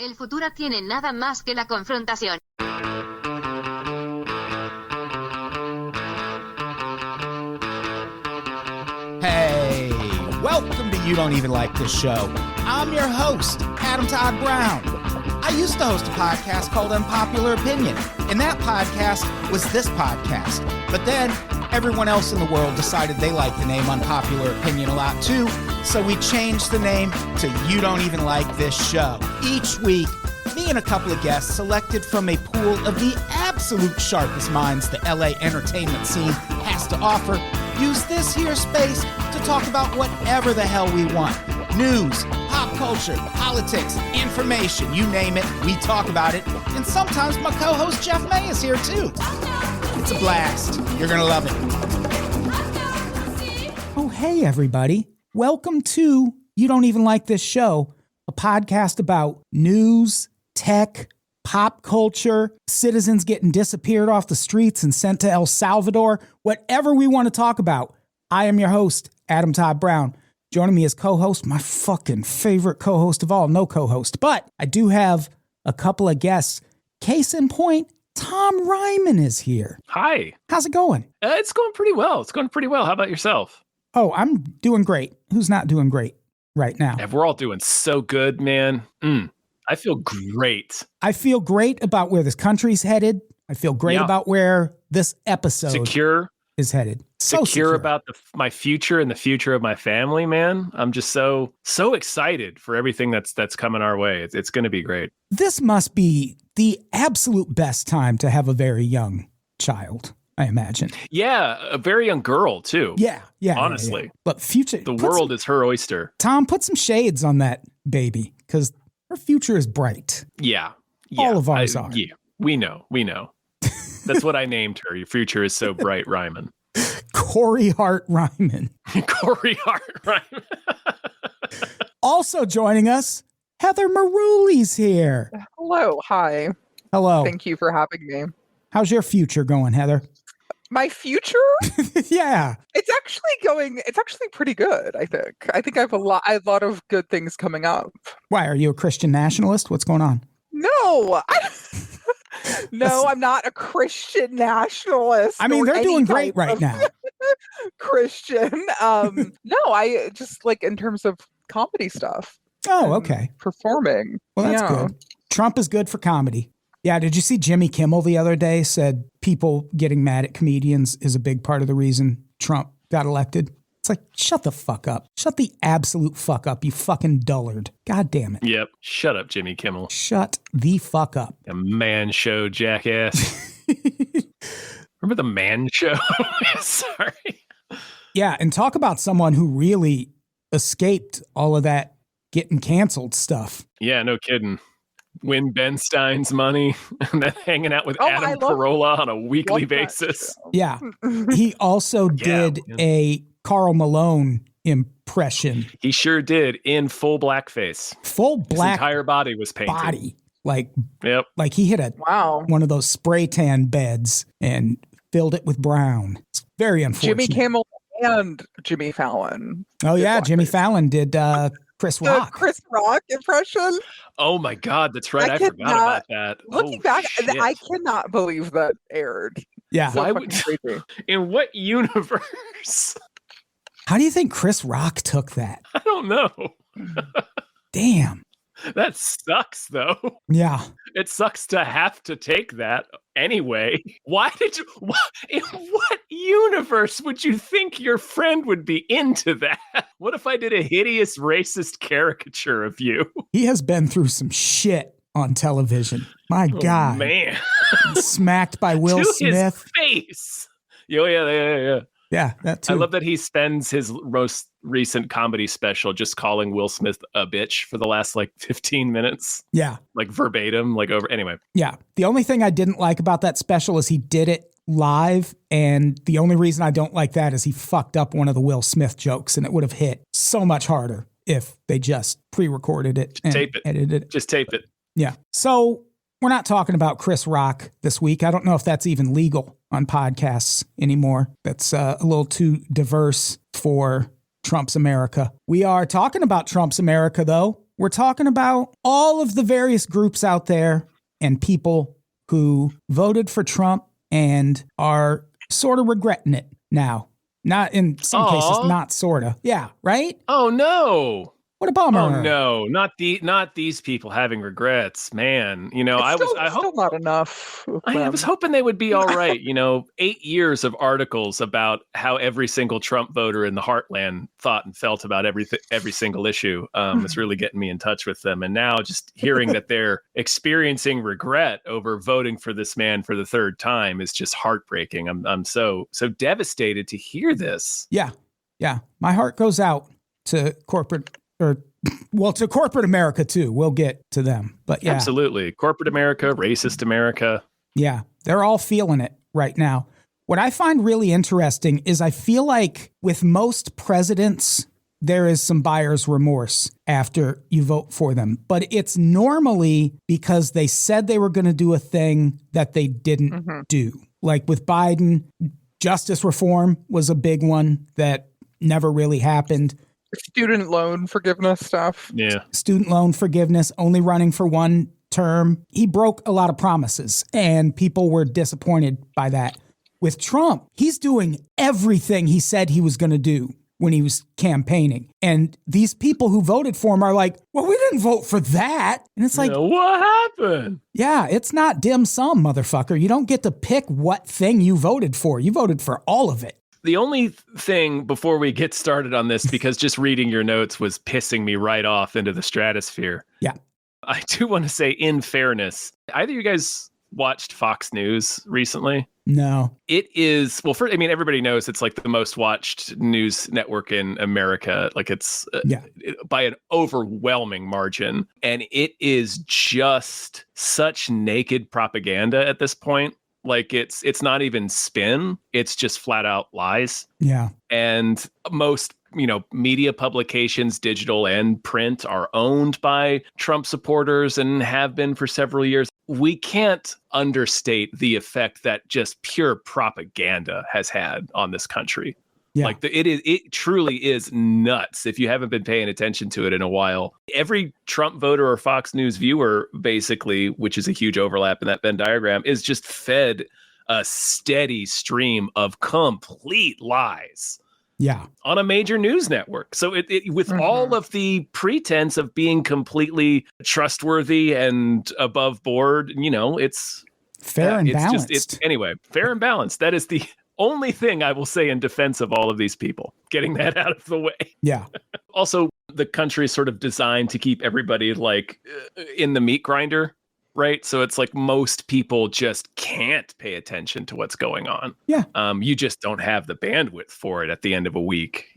El futuro tiene nada más que la confrontación. Hey, welcome to You Don't Even Like This Show. I'm your host, Adam Todd Brown. I used to host a podcast called Unpopular Opinion, and that podcast was this podcast. But then everyone else in the world decided they liked the name Unpopular Opinion a lot too, so we changed the name to You Don't Even Like This Show. Each week, me and a couple of guests selected from a pool of the absolute sharpest minds the LA entertainment scene has to offer use this here space to talk about whatever the hell we want. News, pop culture, politics, information, you name it, we talk about it. And sometimes my co-host Jeff May is here too. It's a blast. You're gonna love it. Oh, hey everybody. Welcome to You Don't Even Like This Show, a podcast about news, tech, pop culture, citizens getting disappeared off the streets and sent to El Salvador, whatever we want to talk about. I am your host, Adam Todd Brown. Joining me as co-host, my fucking favorite co-host of all, no co-host, but I do have a couple of guests. Case in point, Tom Ryman is here. Hi. How's it going? It's going pretty well. How about yourself? Oh, I'm doing great. Who's not doing great right now? Yeah, we're all doing so good, man. I feel great. I feel great about where this country's headed. I feel great about where this episode is headed. So secure about my future and the future of my family, man. I'm just so excited for everything that's coming our way. It's going to be great. This must be the absolute best time to have a very young child, I imagine. Yeah, a very young girl too. Yeah. Honestly. Yeah. But the world is her oyster. Tom, put some shades on that baby, because her future is bright. Yeah. All of ours are. Yeah, we know. That's what I named her. Your future is so bright, Ryman. Corey Hart Ryman. Corey Hart Ryman. Also joining us, Heather Marouli's here. Hello. Hi. Hello. Thank you for having me. How's your future going, Heather? My future? Yeah. It's actually pretty good, I think. I think I have a lot of good things coming up. Why, are you a Christian nationalist? What's going on? No. No, I'm not a Christian nationalist. I mean, they're doing great right now. Christian. No, I just like in terms of comedy stuff. Oh, okay. Performing. Well, that's good. Trump is good for comedy. Yeah, did you see Jimmy Kimmel the other day said people getting mad at comedians is a big part of the reason Trump got elected? It's like, shut the fuck up. Shut the absolute fuck up, you fucking dullard. God damn it. Yep. Shut up, Jimmy Kimmel. Shut the fuck up. A man show, jackass. Remember the man show? Sorry. Yeah, and talk about someone who really escaped all of that getting canceled stuff. Yeah, no kidding. Win Ben Stein's money and then hanging out with Adam Carolla on a weekly basis. Yeah. He also did a Karl Malone impression. He sure did, in full blackface. Full black. His entire body was painted. Like he hit one of those spray tan beds and filled it with brown. It's very unfortunate. Jimmy Kimmel and Jimmy Fallon. Oh yeah, Jimmy Fallon did Chris Rock. The Chris Rock impression. Oh my God, that's right. I forgot about that. Looking back, I cannot believe that aired. Yeah. So why would, in what universe? How do you think Chris Rock took that? I don't know. Damn. That sucks, though. Yeah. It sucks to have to take that anyway. In what universe would you think your friend would be into that? What if I did a hideous racist caricature of you? He has been through some shit on television. My God. Man. Smacked by Will Smith. His face. Yeah. Yeah, that too. I love that he spends his most recent comedy special just calling Will Smith a bitch for the last 15 minutes. Yeah. Verbatim, anyway. Yeah. The only thing I didn't like about that special is he did it live. And the only reason I don't like that is he fucked up one of the Will Smith jokes and it would have hit so much harder if they just pre-recorded it and edited it. Just tape it. Yeah. So we're not talking about Chris Rock this week. I don't know if that's even legal on podcasts anymore. That's a little too diverse for Trump's America. We are talking about Trump's America, though. We're talking about all of the various groups out there and people who voted for Trump and are sort of regretting it now. Not in some cases, not sort of. Yeah, right? Oh, no. What a bummer. Oh no, not these people having regrets, man. You know, I hope not enough. I was hoping they would be all right. You know, 8 years of articles about how every single Trump voter in the heartland thought and felt about every single issue. It's really getting me in touch with them. And now just hearing that they're experiencing regret over voting for this man for the third time is just heartbreaking. I'm so devastated to hear this. Yeah. My heart goes out to corporate America too. We'll get to them, but yeah. Absolutely. Corporate America, racist America. Yeah. They're all feeling it right now. What I find really interesting is I feel like with most presidents, there is some buyer's remorse after you vote for them, but it's normally because they said they were going to do a thing that they didn't do. Like with Biden, justice reform was a big one that never really happened. Student loan forgiveness stuff. Yeah. Student loan forgiveness, only running for one term. He broke a lot of promises and people were disappointed by that. With Trump, he's doing everything he said he was going to do when he was campaigning. And these people who voted for him are like, well, we didn't vote for that. And it's like, what happened? Yeah, it's not dim sum, motherfucker. You don't get to pick what thing you voted for. You voted for all of it. The only thing before we get started on this, because just reading your notes was pissing me right off into the stratosphere. Yeah. I do want to say, in fairness, either you guys watched Fox News recently? No. It is, well, first, I mean, everybody knows it's like the most watched news network in America. Like it's by an overwhelming margin. And it is just such naked propaganda at this point. Like it's not even spin. It's just flat out lies. Yeah. And most, media publications, digital and print, are owned by Trump supporters and have been for several years. We can't understate the effect that just pure propaganda has had on this country. Yeah. Like it truly is nuts if you haven't been paying attention to it in a while. Every Trump voter or Fox News viewer, basically, which is a huge overlap in that Venn diagram, is just fed a steady stream of complete lies. Yeah. On a major news network. So it with all of the pretense of being completely trustworthy and above board, it's fair and balanced. Anyway, fair and balanced. That is the only thing I will say in defense of all of these people, getting that out of the way. Yeah. Also, the country is sort of designed to keep everybody like in the meat grinder, right? So it's like most people just can't pay attention to what's going on. Yeah. You just don't have the bandwidth for it at the end of a week,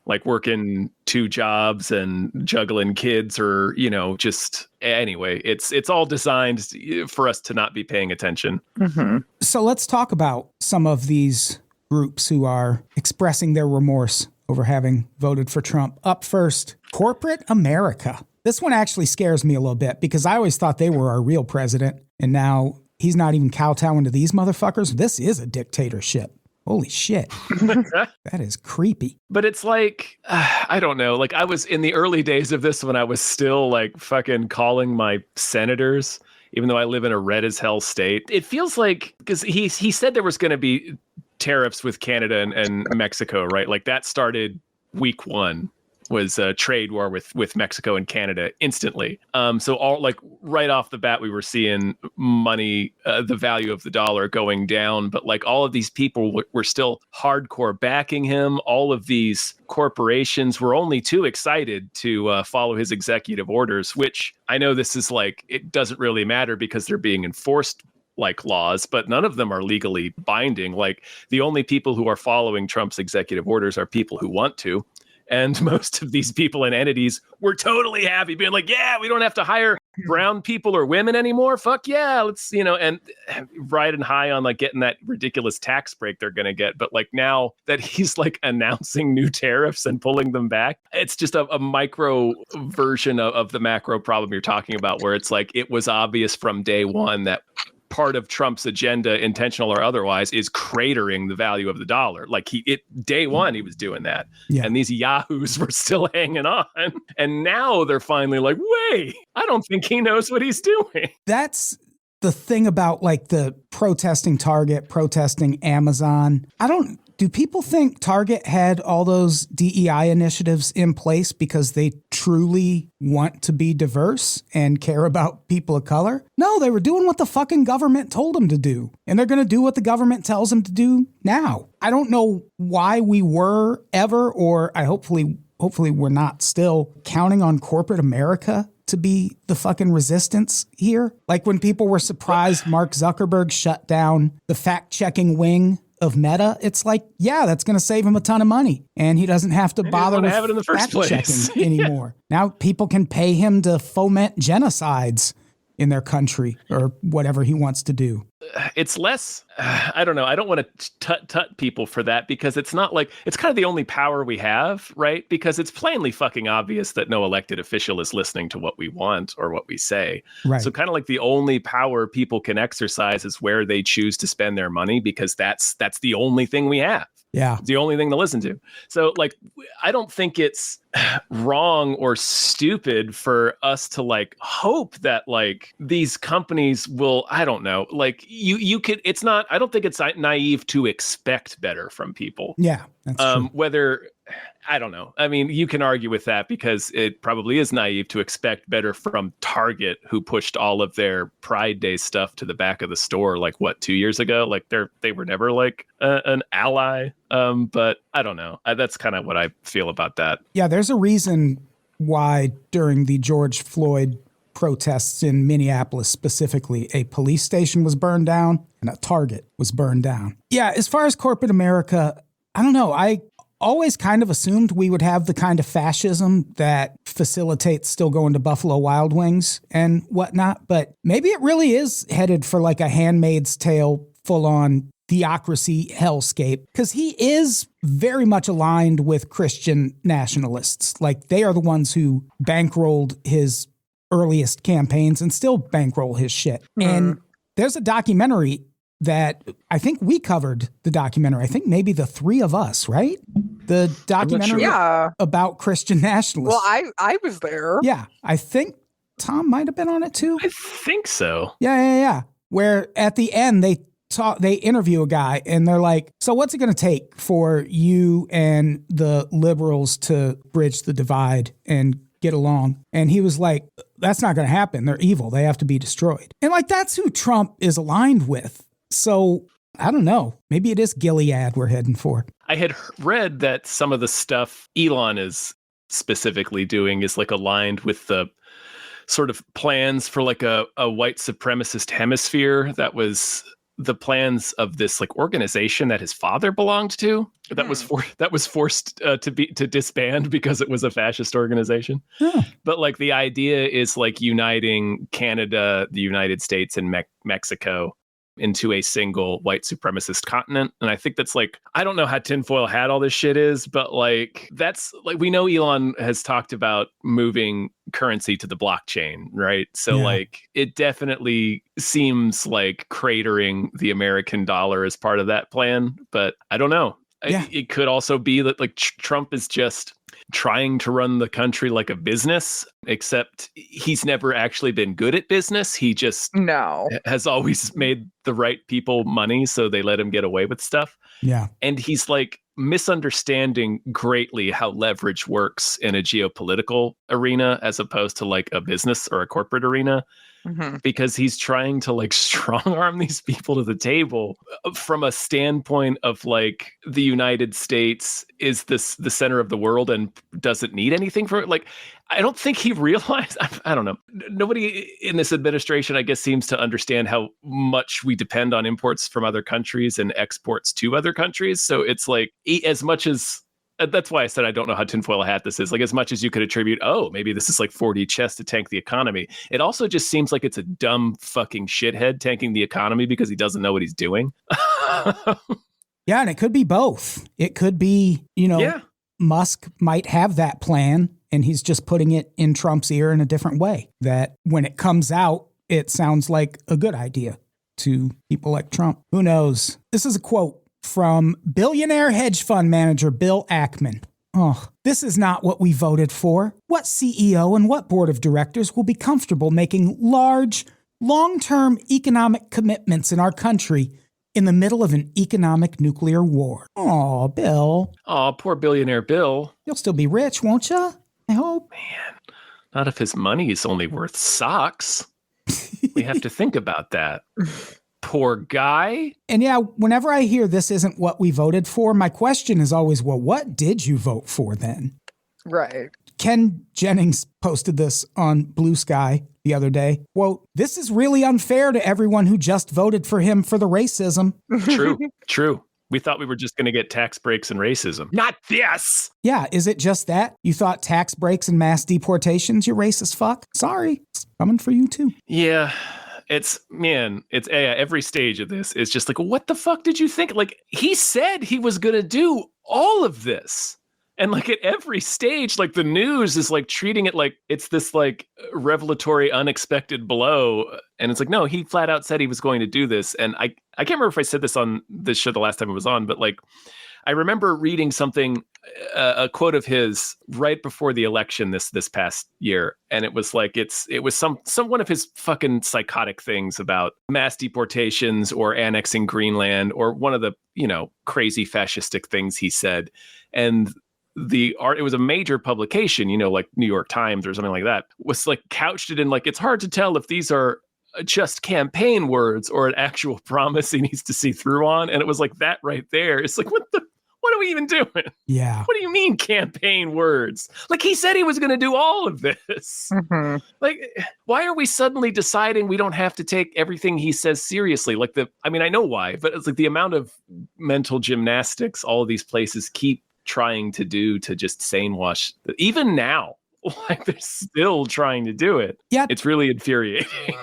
like working 2 jobs and juggling kids or, just anyway, it's all designed for us to not be paying attention. Mm-hmm. So let's talk about some of these groups who are expressing their remorse over having voted for Trump. Up first, corporate America. This one actually scares me a little bit because I always thought they were our real president. And now he's not even kowtowing to these motherfuckers. This is a dictatorship. Holy shit. That is creepy. But it's like, I don't know. Like I was in the early days of this when I was still like fucking calling my senators, even though I live in a red as hell state. It feels like, because he said there was going to be tariffs with Canada and Mexico, right? Like that started week 1. Was a trade war with Mexico and Canada instantly. So all like right off the bat, we were seeing money, the value of the dollar going down. But like all of these people were still hardcore backing him. All of these corporations were only too excited to follow his executive orders, which I know this is like, it doesn't really matter because they're being enforced like laws, but none of them are legally binding. Like the only people who are following Trump's executive orders are people who want to. And most of these people and entities were totally happy being like, yeah, we don't have to hire brown people or women anymore. Fuck yeah. Let's, and riding high on like getting that ridiculous tax break they're going to get. But like now that he's like announcing new tariffs and pulling them back, it's just a micro version of the macro problem you're talking about, where it's like, it was obvious from day one that part of Trump's agenda, intentional or otherwise, is cratering the value of the dollar. Like day one, he was doing that. Yeah. And these yahoos were still hanging on. And now they're finally like, wait, I don't think he knows what he's doing. That's the thing about like the protesting Target, protesting Amazon. Do people think Target had all those DEI initiatives in place because they truly want to be diverse and care about people of color? No, they were doing what the fucking government told them to do. And they're going to do what the government tells them to do now. I don't know why we were ever, or hopefully we're not still counting on corporate America to be the fucking resistance here. Like when people were surprised Mark Zuckerberg shut down the fact-checking wing of Meta, it's like, yeah, that's going to save him a ton of money. And he doesn't have to bother with have it in the first fact-checking anymore. Now people can pay him to foment genocides in their country or whatever he wants to do. It's less, I don't know. I don't want to tut people for that because it's not like, it's kind of the only power we have, right? Because it's plainly fucking obvious that no elected official is listening to what we want or what we say. Right. So kind of like the only power people can exercise is where they choose to spend their money because that's the only thing we have. Yeah. It's the only thing to listen to. So like, I don't think it's wrong or stupid for us to like hope that like these companies will, I don't know, like you could, it's not, I don't think it's naive to expect better from people. Yeah. That's true. Whether, I don't know. I mean, you can argue with that because it probably is naive to expect better from Target, who pushed all of their Pride Day stuff to the back of the store, like 2 years ago? Like they were never like an ally. But I don't know. That's kind of what I feel about that. Yeah, there's a reason why during the George Floyd protests in Minneapolis specifically, a police station was burned down and a Target was burned down. Yeah, as far as corporate America, I don't know. I always kind of assumed we would have the kind of fascism that facilitates still going to Buffalo Wild Wings and whatnot, but maybe it really is headed for like a Handmaid's Tale full-on theocracy hellscape, because he is very much aligned with Christian nationalists. Like they are the ones who bankrolled his earliest campaigns and still bankroll his shit. And there's a documentary that I think we covered the documentary. I think maybe the three of us, right? The documentary about Christian nationalists. Well, I was there. Yeah. I think Tom might have been on it too. I think so. Yeah. Where at the end they interview a guy and they're like, so what's it going to take for you and the liberals to bridge the divide and get along? And he was like, that's not going to happen. They're evil. They have to be destroyed. And like, that's who Trump is aligned with. So I don't know. Maybe it is Gilead we're heading for. I had read that some of the stuff Elon is specifically doing is like aligned with the sort of plans for like a white supremacist hemisphere that was the plans of this like organization that his father belonged to that was forced to disband because it was a fascist organization. But like the idea is like uniting Canada, the United States, and Mexico into a single white supremacist continent. And I think that's like, I don't know how tinfoil hat all this shit is, but like, that's like, we know Elon has talked about moving currency to the blockchain, right? So like, it definitely seems like cratering the American dollar as part of that plan, but I don't know. It could also be that like Trump is just trying to run the country like a business, except he's never actually been good at business. He just has always made the right people money, so they let him get away with stuff. Yeah. And he's like misunderstanding greatly how leverage works in a geopolitical arena as opposed to like a business or a corporate arena. Because he's trying to like strong arm these people to the table from a standpoint of like the United States is the center of the world and doesn't need anything for it. Like, I don't think he realized, I don't know. Nobody in this administration, I guess, seems to understand how much we depend on imports from other countries and exports to other countries. So it's like, as much as, that's why I said I don't know how tinfoil hat this is. Like, as much as you could attribute, oh, maybe this is like 4D chess to tank the economy, it also just seems like it's a dumb fucking shithead tanking the economy because he doesn't know what he's doing. Yeah, and it could be both. It could be, Musk might have that plan and he's just putting it in Trump's ear in a different way. That when it comes out, it sounds like a good idea. to people like Trump. Who knows? This is a quote from billionaire hedge fund manager Bill Ackman. Oh, this is not what we voted for. What CEO and what board of directors will be comfortable making large, long-term economic commitments in our country in the middle of an economic nuclear war? Oh, Bill. Oh, poor billionaire Bill. You'll still be rich, won't you? I hope. Man, not if his money is only worth socks. We have to think about that. Poor guy. And yeah, whenever I hear this isn't what we voted for, my question is always, well, what did you vote for then? Right. Ken Jennings posted this on Blue Sky the other day. Quote, "This is really unfair to everyone who just voted for him for the racism." True. We thought we were just going to get tax breaks and racism. Not this! Yeah, is it just that? You thought tax breaks and mass deportations, you racist fuck? Sorry, it's coming for you too. Yeah. It's every stage of this is just like, what the fuck did you think? Like, he said he was going to do all of this. And like at every stage, like the news is like treating it like it's this like revelatory, unexpected blow. And it's like, no, he flat out said he was going to do this. And I can't remember if I said this on this show the last time it was on, but like, I remember reading something, a quote of his right before the election this past year. And it was like, it was some one of his fucking psychotic things about mass deportations or annexing Greenland or one of the, crazy fascistic things he said. And it was a major publication, like New York Times or something like that, was like couched it in like, it's hard to tell if these are just campaign words or an actual promise he needs to see through on. And it was like that right there. It's like, what are we even doing? Yeah. What do you mean campaign words? Like he said he was going to do all of this. Mm-hmm. Like, why are we suddenly deciding we don't have to take everything he says seriously? Like I know why, but it's like the amount of mental gymnastics all of these places keep trying to do to just sane wash. Even now, like they're still trying to do it. Yeah. It's really infuriating.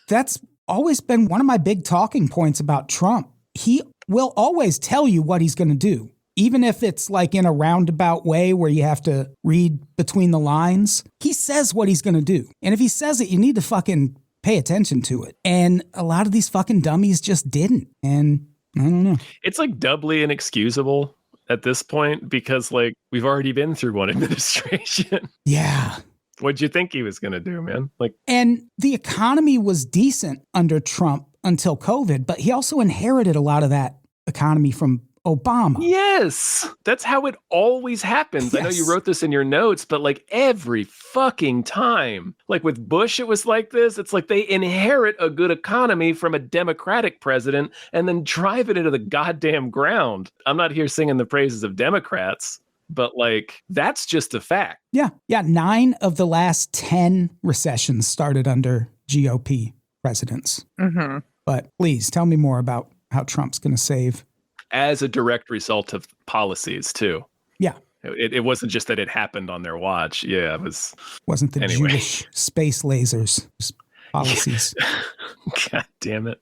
That's always been one of my big talking points about Trump. He will always tell you what he's going to do. Even if it's like in a roundabout way where you have to read between the lines, he says what he's going to do. And if he says it, you need to fucking pay attention to it. And a lot of these fucking dummies just didn't. And I don't know. It's like doubly inexcusable at this point because like we've already been through one administration. Yeah. What'd you think he was going to do, man? And the economy was decent under Trump until COVID, but he also inherited a lot of that economy from Obama. Yes, that's how it always happens. Yes. I know you wrote this in your notes, but like every fucking time, like with Bush, it was like this. It's like they inherit a good economy from a Democratic president and then drive it into the goddamn ground. I'm not here singing the praises of Democrats, but like that's just a fact. Yeah. 9 of the last 10 recessions started under GOP presidents. Mm-hmm. But please tell me more about how Trump's going to save. As a direct result of policies, too. Yeah. It wasn't just that it happened on their watch. Yeah, it was. Wasn't the Jewish space lasers policies. God damn it.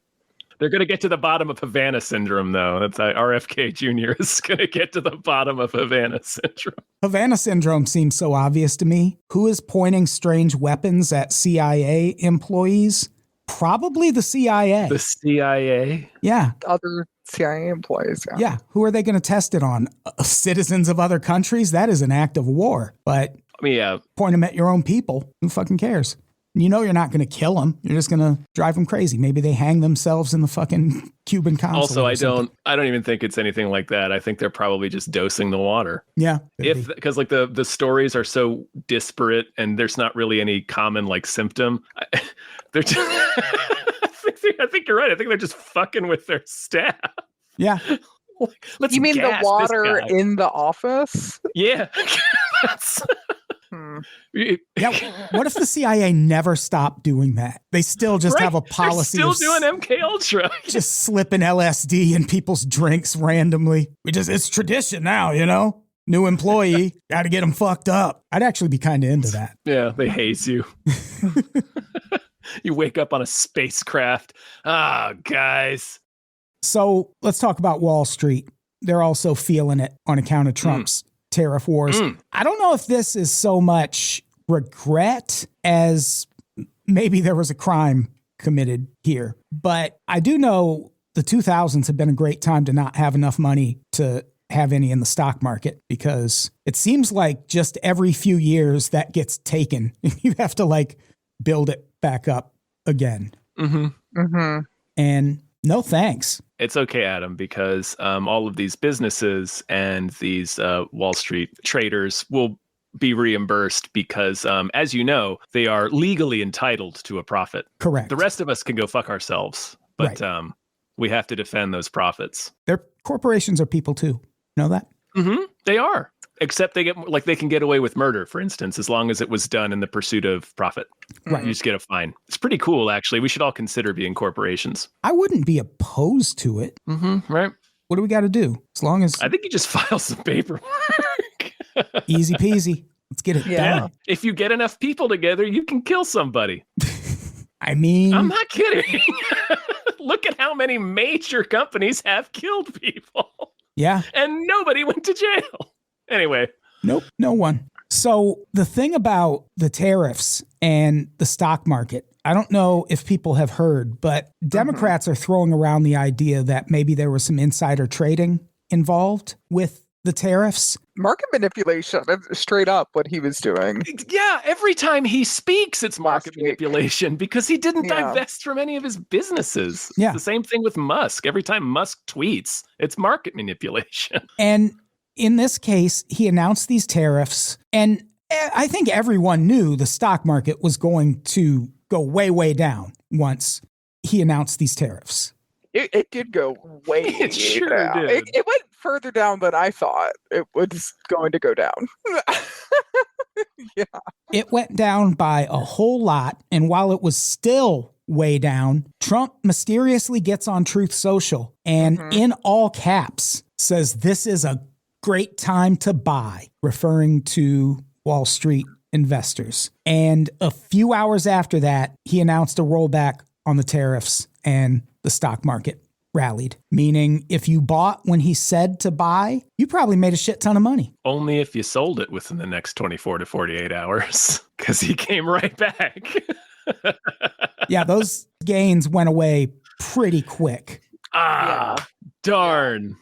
They're going to get to the bottom of Havana syndrome, though. That's RFK Jr. is going to get to the bottom of Havana syndrome. Havana syndrome seems so obvious to me. Who is pointing strange weapons at CIA employees? Probably the CIA. The CIA? Yeah. Other CIA employees. Yeah. Who are they going to test it on? Citizens of other countries? That is an act of war. But yeah. Point them at your own people. Who fucking cares? You know you're not going to kill them. You're just going to drive them crazy. Maybe they hang themselves in the fucking Cuban consulate. Also, I don't even think it's anything like that. I think they're probably just dosing the water. Yeah. Because like the stories are so disparate and there's not really any common like symptom. They're just, I think you're right. I think they're just fucking with their staff. Yeah. You mean the water in the office? Yeah. Yeah. What if the CIA never stopped doing that? They still just have a policy. They're still doing MK Ultra. Just slipping LSD in people's drinks randomly. It's tradition now, you know? New employee, got to get them fucked up. I'd actually be kind of into that. Yeah, they haze you. You wake up on a spacecraft. Guys. So let's talk about Wall Street. They're also feeling it on account of Trump's tariff wars. I don't know if this is so much regret as maybe there was a crime committed here. But I do know the 2000s have been a great time to not have enough money to have any in the stock market, because it seems like just every few years that gets taken. You have to like build it back up again. Mm-hmm. Mm-hmm. And no thanks. It's okay, Adam, because all of these businesses and these Wall Street traders will be reimbursed because, as you know, they are legally entitled to a profit. Correct. The rest of us can go fuck ourselves, but we have to defend those profits. Their corporations are people too. Know that? Mm-hmm. They are. Except they can get away with murder, for instance, as long as it was done in the pursuit of profit. Right. You just get a fine. It's pretty cool, actually. We should all consider being corporations. I wouldn't be opposed to it. Mm-hmm. Right. What do we got to do? As long as I think you just file some paperwork. easy peasy. Let's get it done. If you get enough people together, you can kill somebody. I mean, I'm not kidding. Look at how many major companies have killed people. Yeah. And nobody went to jail. Anyway. Nope, no one. So the thing about the tariffs and the stock market, I don't know if people have heard, but Democrats are throwing around the idea that maybe there was some insider trading involved with the tariffs. Market manipulation, that's straight up what he was doing. Yeah, every time he speaks, it's market manipulation because he didn't divest from any of his businesses. Yeah. It's the same thing with Musk. Every time Musk tweets, it's market manipulation. And in this case, he announced these tariffs, and I think everyone knew the stock market was going to go way, way down once he announced these tariffs. It did go way It sure down. did. It went further down than I thought it was going to go down. Yeah. It went down by a whole lot, and while it was still way down, Trump mysteriously gets on Truth Social and in all caps says this is a great time to buy, referring to Wall Street investors. And a few hours after that, he announced a rollback on the tariffs and the stock market rallied, meaning if you bought when he said to buy, you probably made a shit ton of money. Only if you sold it within the next 24 to 48 hours, because he came right back. Yeah, those gains went away pretty quick. Darn.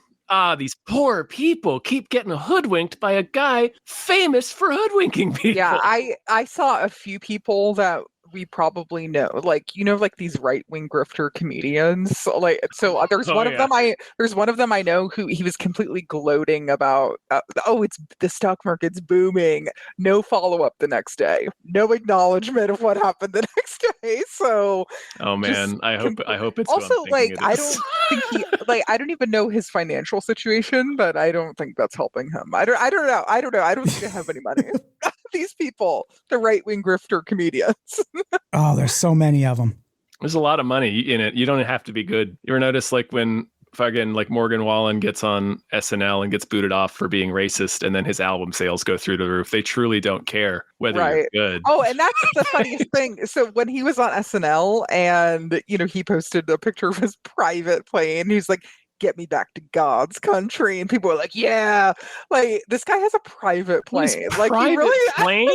These poor people keep getting hoodwinked by a guy famous for hoodwinking people. Yeah, I saw a few people that we probably know, like these right-wing grifter comedians. Like, so there's one of them I know who he was completely gloating about. It's the stock market's booming. No follow-up the next day. No acknowledgement of what happened the next day. So, oh man, I hope it's also what I'm thinking I it don't is. think he I don't even know his financial situation, but I don't think that's helping him. I don't know. I don't think they have any money. These people, the right-wing grifter comedians. Oh, there's so many of them. There's a lot of money in it. You don't have to be good. You ever notice like when fucking like Morgan Wallen gets on SNL and gets booted off for being racist, and then his album sales go through the roof. They truly don't care whether you're good. Oh, and that's the funniest thing. So when he was on SNL and he posted a picture of his private plane, he's like, "Get me back to God's country," and people are like, "Yeah, like this guy has a private plane. Like he really, plane?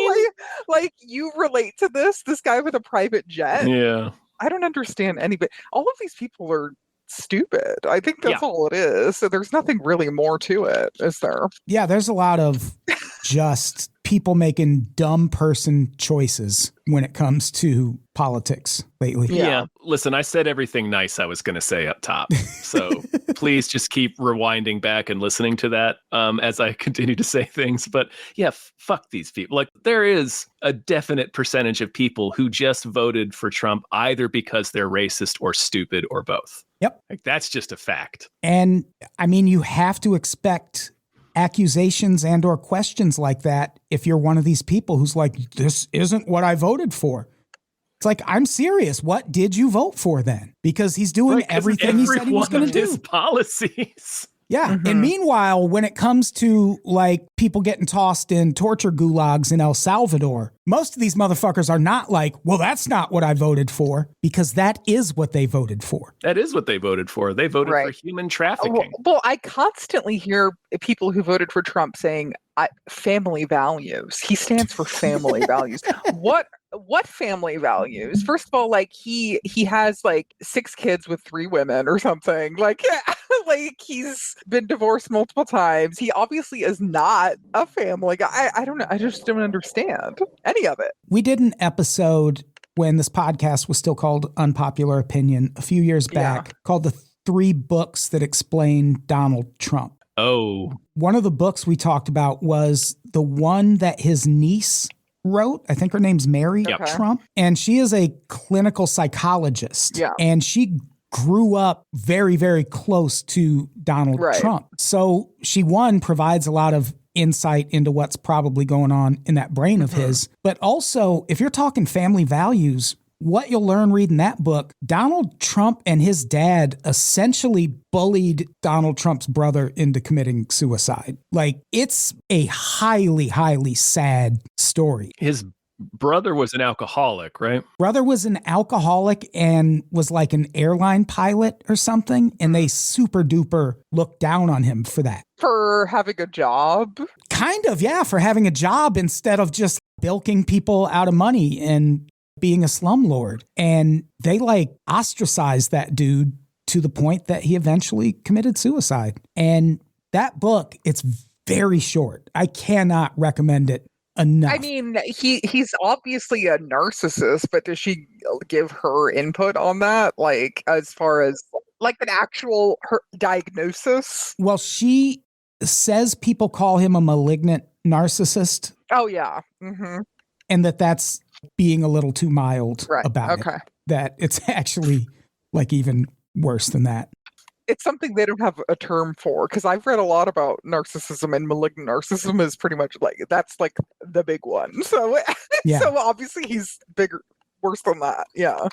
like you relate to this guy with a private jet." Yeah, I don't understand anybody. All of these people are stupid. I think that's all it is. So there's nothing really more to it, is there? Yeah, there's a lot of just people making dumb person choices when it comes to politics lately. Yeah. Listen, I said everything nice I was going to say up top. So please just keep rewinding back and listening to that as I continue to say things. But yeah, fuck these people. Like there is a definite percentage of people who just voted for Trump either because they're racist or stupid or both. Yep. Like that's just a fact. And I mean, you have to expect accusations and or questions like that if you're one of these people who's like, this isn't what I voted for. It's like, I'm serious. What did you vote for then? Because he's doing everything he said he was going to do. His policies. Yeah. And meanwhile, when it comes to like people getting tossed in torture gulags in El Salvador, most of these motherfuckers are not like, well, that's not what I voted for, because that is what they voted for. That is what they voted for. They voted for human trafficking. Well, I constantly hear people who voted for Trump saying family values. He stands for family values. What what family values? First of all, like he has like 6 kids with 3 women or something. Like like he's been divorced multiple times. He obviously is not a family guy. I don't know. I just don't understand any of it. We did an episode when this podcast was still called Unpopular Opinion a few years back called The 3 Books That Explain Donald Trump. Oh. One of the books we talked about was the one that his niece wrote. I think her name's Mary Trump. And she is a clinical psychologist. Yeah. And she grew up very, very close to Donald Trump. So she, one, provides a lot of insight into what's probably going on in that brain of his. But also, if you're talking family values, what you'll learn reading that book, Donald Trump and his dad essentially bullied Donald Trump's brother into committing suicide. Like, it's a highly, highly sad story. His brother was an alcoholic, right? Brother was an alcoholic and was like an airline pilot or something. And they super duper looked down on him for that. For having a job? Kind of, yeah, for having a job instead of just bilking people out of money and being a slumlord. And they like ostracized that dude to the point that he eventually committed suicide. And that book, it's very short. I cannot recommend it enough. I mean, he's obviously a narcissist, but does she give her input on that? Like, as far as like an actual her diagnosis? Well, she says people call him a malignant narcissist. Oh, yeah. Mm-hmm. And that's being a little too mild about it. That it's actually like even worse than that. It's something they don't have a term for, because I've read a lot about narcissism, and malignant narcissism is pretty much like, that's like the big one. So, so obviously he's bigger, worse than that. Yeah.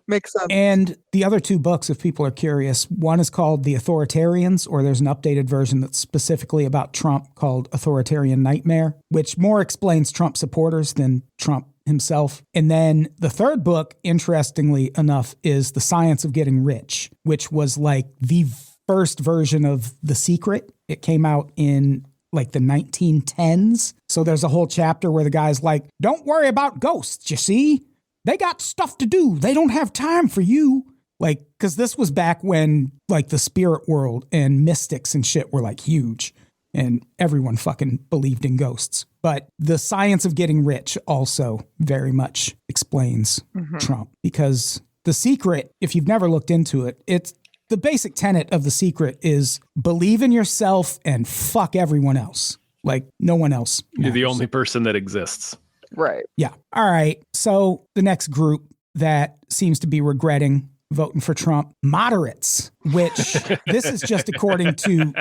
Makes sense. And the other 2 books, if people are curious, one is called The Authoritarians, or there's an updated version that's specifically about Trump called Authoritarian Nightmare, which more explains Trump supporters than Trump himself. And then the 3rd book, interestingly enough, is The Science of Getting Rich, which was like the first version of The Secret. It came out in like the 1910s. So there's a whole chapter where the guy's like, don't worry about ghosts, you see? They got stuff to do. They don't have time for you. Like, because this was back when like the spirit world and mystics and shit were like huge and everyone fucking believed in ghosts. But The Science of Getting Rich also very much explains Trump, because The Secret, if you've never looked into it, it's the basic tenet of The Secret is believe in yourself and fuck everyone else. Like, no one else matters. You're the only person that exists. Right. Yeah. All right. So the next group that seems to be regretting voting for Trump, moderates, which this is just according to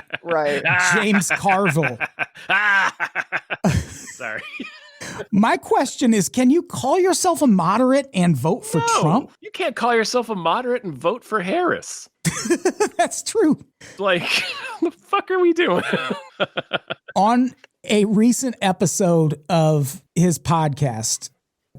James Carville. Sorry. My question is, can you call yourself a moderate and vote for Trump? You can't call yourself a moderate and vote for Harris. That's true. Like, what the fuck are we doing? On a recent episode of his podcast,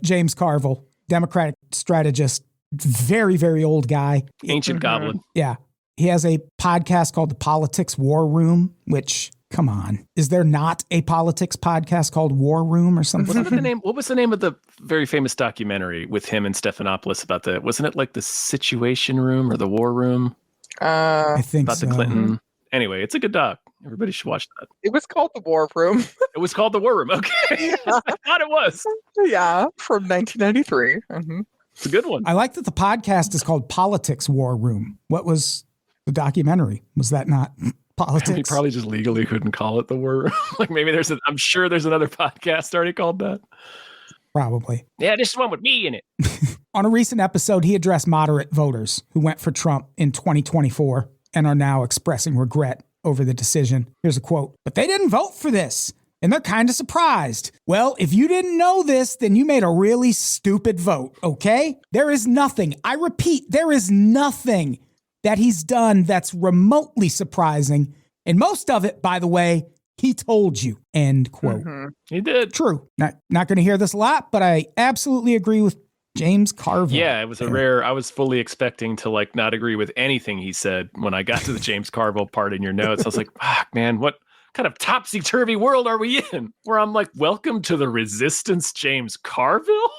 James Carville, Democratic strategist, very, very old guy. Ancient goblin. Yeah. He has a podcast called The Politics War Room, which, come on, is there not a politics podcast called War Room or something? What was the name of the very famous documentary with him and Stephanopoulos about wasn't it like the Situation Room or the War Room? I think about so. the Clinton. Anyway, it's a good doc. Everybody should watch that. It was called The War Room. It was called The War Room. Okay. Yeah. I thought it was. Yeah, from 1993. Mm-hmm. It's a good one. I like that the podcast is called Politics War Room. What was the documentary? Was that not politics? He probably just legally couldn't call it The War Room. Like maybe I'm sure there's another podcast already called that. Probably. Yeah, this is one with me in it. On a recent episode, he addressed moderate voters who went for Trump in 2024 and are now expressing regret over the decision. Here's a quote. But they didn't vote for this, and they're kind of surprised. Well, if you didn't know this, then you made a really stupid vote, okay? There is nothing, I repeat, there is nothing that he's done that's remotely surprising. And most of it, by the way, he told you, end quote. Mm-hmm. He did. True. Not going to hear this a lot, but I absolutely agree with James Carville. Yeah, it was I was fully expecting to like not agree with anything he said when I got to the James Carville part in your notes. I was like, fuck, man, what kind of topsy-turvy world are we in? Where I'm like, welcome to the resistance, James Carville?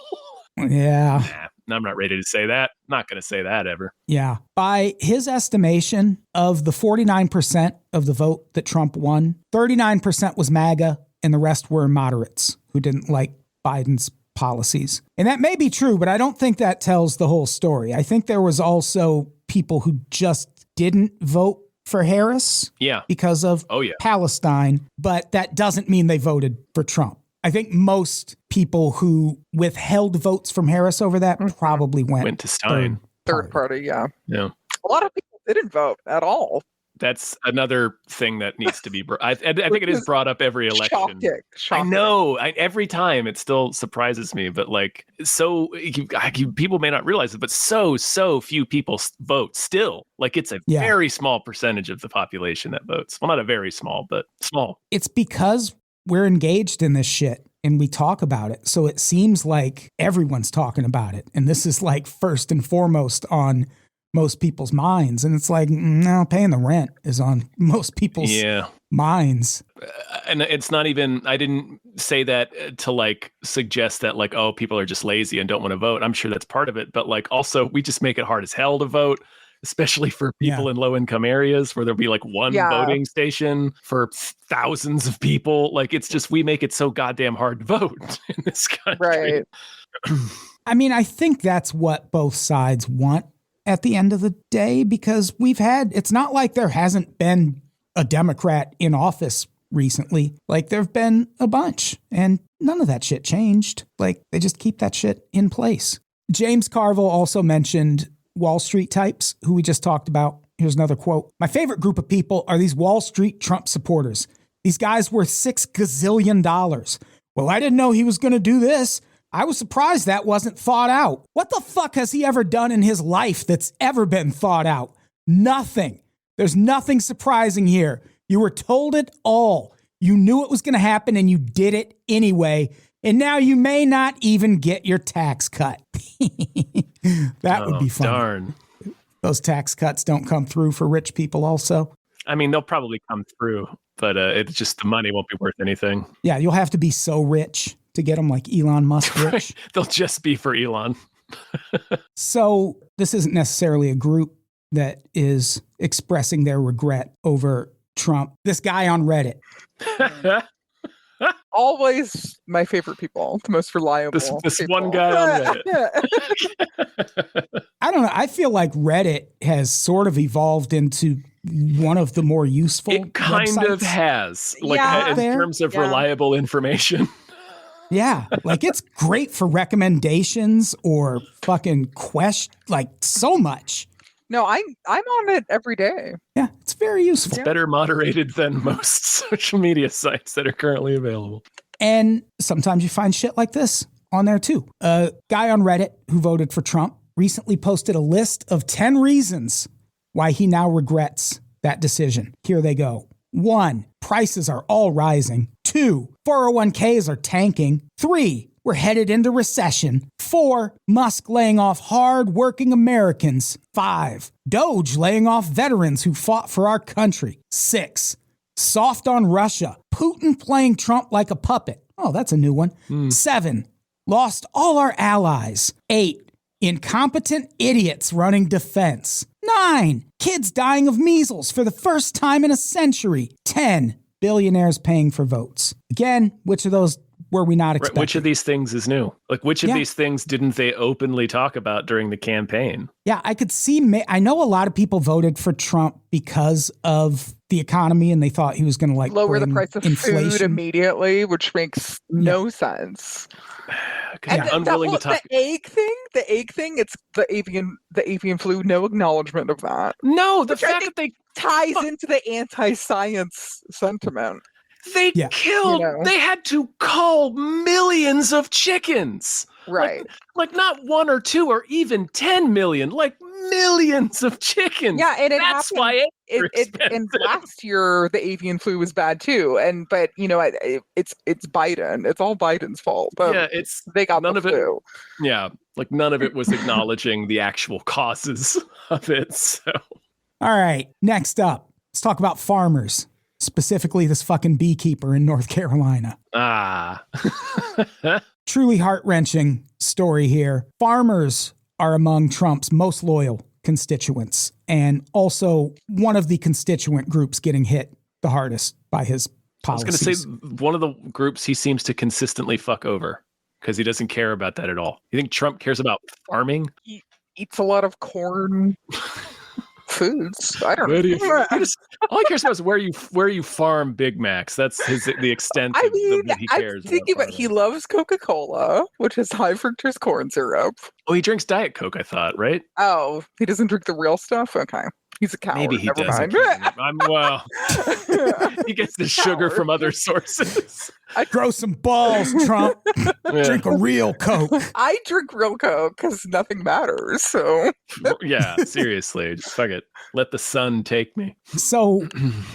Yeah. Nah, I'm not ready to say that. Not going to say that ever. Yeah. By his estimation, of the 49% of the vote that Trump won, 39% was MAGA, and the rest were moderates who didn't like Biden's policies. And that may be true, but I don't think that tells the whole story. I think there was also people who just didn't vote for Harris because of Palestine, but that doesn't mean they voted for Trump. I think most people who withheld votes from Harris over that probably went to Stein. Third party, yeah. Yeah. A lot of people didn't vote at all. That's another thing that needs to be I think it is brought up every election. Shocking. I know. Every time it still surprises me, but like, so people may not realize it, but so few people vote still. Like, it's a very small percentage of the population that votes. Well, not a very small, but small. It's because we're engaged in this shit and we talk about it. So it seems like everyone's talking about it. And this is like first and foremost on most people's minds. And it's like, no, paying the rent is on most people's minds. And it's not even, I didn't say that to like suggest that like, oh, people are just lazy and don't want to vote. I'm sure that's part of it. But like, also, we just make it hard as hell to vote, especially for people in low income areas where there'll be like one voting station for thousands of people. Like, it's just, we make it so goddamn hard to vote in this country. Right. I mean, I think that's what both sides want at the end of the day, because it's not like there hasn't been a Democrat in office recently. Like, there've been a bunch and none of that shit changed. Like, they just keep that shit in place. James Carville also mentioned Wall Street types, who we just talked about. Here's another quote. My favorite group of people are these Wall Street Trump supporters. These guys worth $6 gazillion. Well, I didn't know he was going to do this. I was surprised that wasn't thought out. What the fuck has he ever done in his life that's ever been thought out? Nothing. There's nothing surprising here. You were told it all. You knew it was going to happen and you did it anyway. And now you may not even get your tax cut. That would be fun. Darn. Those tax cuts don't come through for rich people also. I mean, they'll probably come through, but it's just the money won't be worth anything. Yeah, you'll have to be so rich to get them like Elon Musk rich. Right. They'll just be for Elon. So this isn't necessarily a group that is expressing their regret over Trump. This guy on Reddit. Always my favorite people, the most reliable. This people. one guy on Reddit. I don't know. I feel like Reddit has sort of evolved into one of the more useful It kind websites. of has, like in terms of reliable information. Yeah, like it's great for recommendations or fucking like so much. No, I'm on it every day. Yeah, it's very useful. It's better moderated than most social media sites that are currently available. And sometimes you find shit like this on there too. A guy on Reddit who voted for Trump recently posted a list of 10 reasons why he now regrets that decision. Here they go. 1, prices are all rising. 2, 401ks are tanking. 3, we're headed into recession. 4, Musk laying off hard-working Americans. 5, Doge laying off veterans who fought for our country. 6, soft on Russia. Putin playing Trump like a puppet. Oh, that's a new one. 7, lost all our allies. 8, incompetent idiots running defense. 9, kids dying of measles for the first time in a century. 10, billionaires paying for votes. Again, which of those were we not expecting? Which of these things is new? Like, which of these things didn't they openly talk about during the campaign? Yeah, I could see. I know a lot of people voted for Trump because of the economy, and they thought he was going to like lower the price of inflation. Food immediately, which makes no sense. And I'm unwilling to talk. The egg thing. It's the avian flu. No acknowledgement of that. No, the fact that they ties into the anti-science sentiment. They killed. They had to cull millions of chickens. Right. Like not 1 or 2 or even 10 million. Like millions of chickens. Yeah, and that's why and last year the avian flu was bad too. But it's Biden. It's all Biden's fault. They got none of flu. it. Yeah, like none of it was acknowledging the actual causes of it. So, all right, next up, let's talk about farmers. Specifically, this fucking beekeeper in North Carolina. truly heart-wrenching story here. Farmers are among Trump's most loyal constituents, and also one of the constituent groups getting hit the hardest by his policies. I was going to say one of the groups he seems to consistently fuck over because he doesn't care about that at all. You think Trump cares about farming? He eats a lot of corn foods. I don't know. All he cares about is where you farm Big Macs. That's the extent of that he cares I'm thinking about. He loves Coca-Cola, which is high fructose corn syrup. Oh, he drinks Diet Coke, I thought, right? Oh, he doesn't drink the real stuff? Okay. He's a coward. Maybe he Never doesn't. mind. He gets the sugar from other sources. Grow some balls, Trump. Drink a real Coke. I drink real Coke because nothing matters. So yeah, seriously, just fuck it. Let the sun take me. So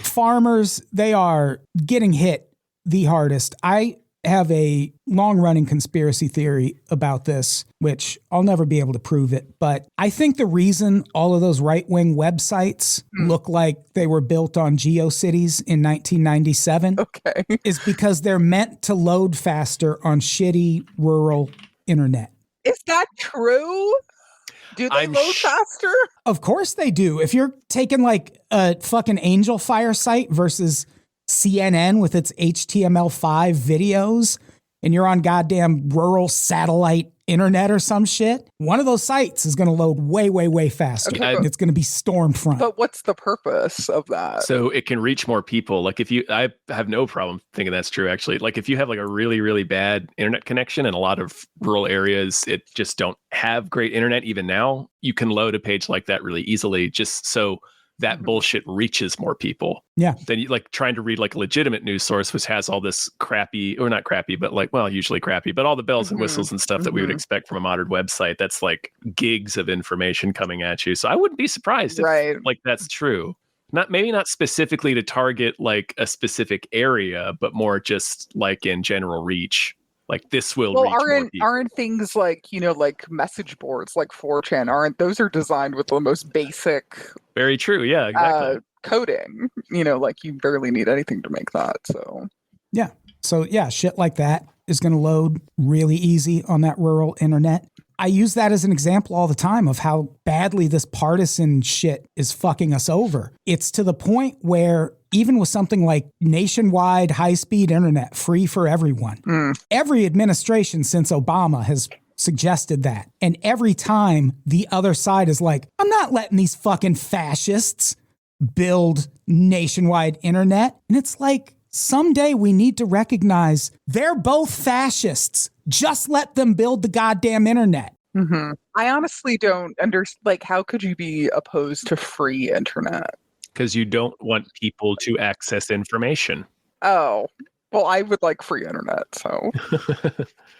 farmers, they are getting hit the hardest. I have a long-running conspiracy theory about this, which I'll never be able to prove it. But I think the reason all of those right-wing websites look like they were built on GeoCities in 1997 is because they're meant to load faster on shitty rural internet. Is that true? Do they load faster? Of course they do. If you're taking like a fucking Angel Fire site versus CNN with its HTML5 videos, and you're on goddamn rural satellite internet or some shit, one of those sites is going to load way, way, way faster. Okay, and it's going to be Stormfront. But what's the purpose of that? So it can reach more people. Like I have no problem thinking that's true, actually. Like if you have like a really, really bad internet connection in a lot of rural areas, it just don't have great internet even now, you can load a page like that really easily just so that bullshit reaches more people. Yeah. Then you like trying to read like a legitimate news source, which has all this crappy, or not crappy, but like, well, usually crappy, but all the bells and whistles and stuff that we would expect from a modern website. That's like gigs of information coming at you. So I wouldn't be surprised if like that's true. Maybe not specifically to target like a specific area, but more just like in general reach. Like this will reach more people. Aren't things like, like message boards like 4chan, those are designed with the most basic very true, yeah, exactly. Coding, like you barely need anything to make that. So yeah, shit like that is going to load really easy on that rural internet. I use that as an example all the time of how badly this partisan shit is fucking us over. It's to the point where even with something like nationwide high-speed internet, free for everyone, every administration since Obama has suggested that. And every time the other side is like, I'm not letting these fucking fascists build nationwide internet. And it's like, someday we need to recognize they're both fascists. Just let them build the goddamn internet. I honestly don't understand. Like, how could you be opposed to free internet? Because you don't want people to access information. Oh, well, I would like free internet, so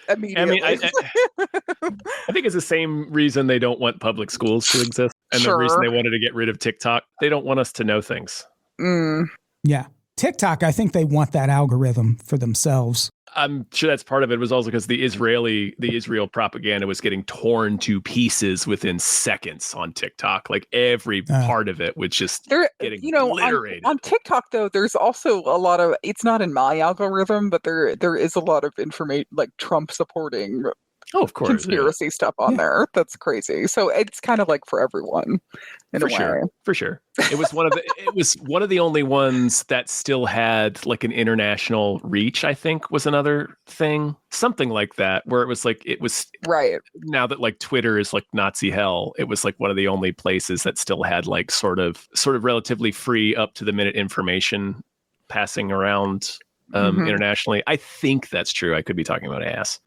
immediately. I think it's the same reason they don't want public schools to exist, and the reason they wanted to get rid of TikTok. They don't want us to know things. Yeah. TikTok, I think they want that algorithm for themselves. I'm sure that's part of it. It was also because the Israel propaganda was getting torn to pieces within seconds on TikTok. Like every part of it was just getting obliterated. On TikTok, though, there's also a lot of, it's not in my algorithm, but there is a lot of information, like Trump supporting of course, conspiracy stuff on there. That's crazy. So it's kind of like for everyone in a way. For sure. It was one of the only ones that still had like an international reach, I think was another thing. Something like that, where it was right. Now that like Twitter is like Nazi hell, it was like one of the only places that still had like sort of relatively free up to the minute information passing around internationally. I think that's true. I could be talking about ass.